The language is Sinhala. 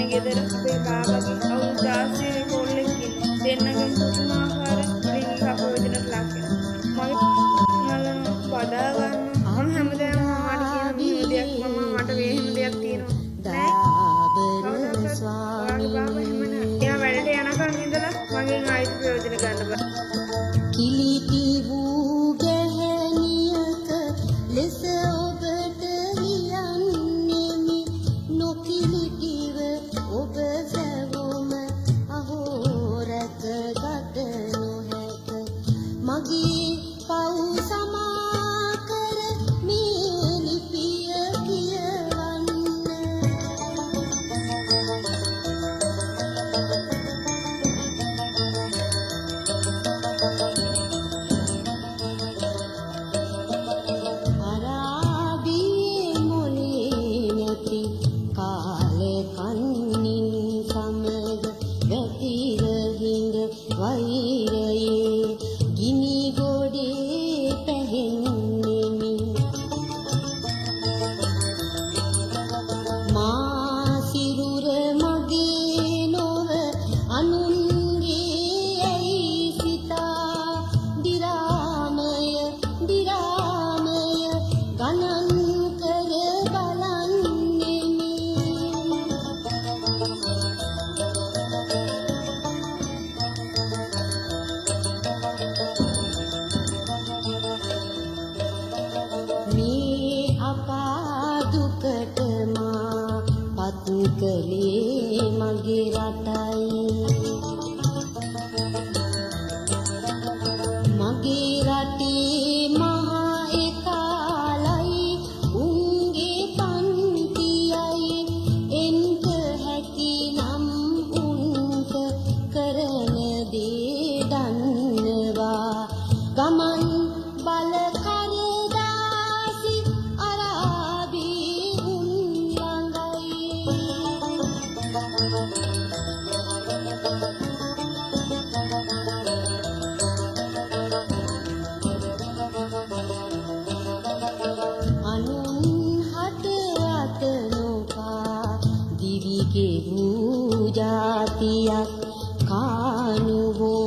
මේ ගෙදර අපේ බාබාගේ අවුරුදු 16 කොල්ලෙක් ඉන්නේ. දෙන්නගෙන් පුදුමාකාර ලිංගික අපයෝජනට ලක් වෙනවා. මගේ නලන බදා ගන්න මම හැමදාම මට කියන දෙයක් මම මට වෙහෙම දෙයක් තියෙනවා. දාබර ස්වාමී එයා වැඩට යනකම් ඉඳලා මගෙන් ආයෙත් ප්‍රයෝජන ගන්න බෑ. කිලිටි වූ ගැහණියක ලෙස ඔබට ලියන්නෙමි නොකිලිටිව ඔබ සැවොම අහෝ රැකගත නොහැක මගේ පව් සමා කර මේ ලිපිය කියවන්න අරාබියේ මොලේ නැති කාලේ කන්නින් සමග වැතිර හිඳ වෛරයේ ගිනි ගොඩේ පැහෙන්නෙමි මා සිරුර මගේ නොව අනුන්ගේ ඇයි සිතා දිරාමය ගණන් කර බලන්නෙමි මේ අපාදුකට මා පත් කළේ මගේ රටයි මගේ රටේ මහා එකලයි උන්ගේ පන්තියයි එන්ට හැකි නම් උන්ට කරන දේ දන්නවා ගමන් බල කරදාසි අරාබී උන් ළඟයි අනුන් හට අත නොකා දිවිගේ වූ ජාතියක් කානුවෝ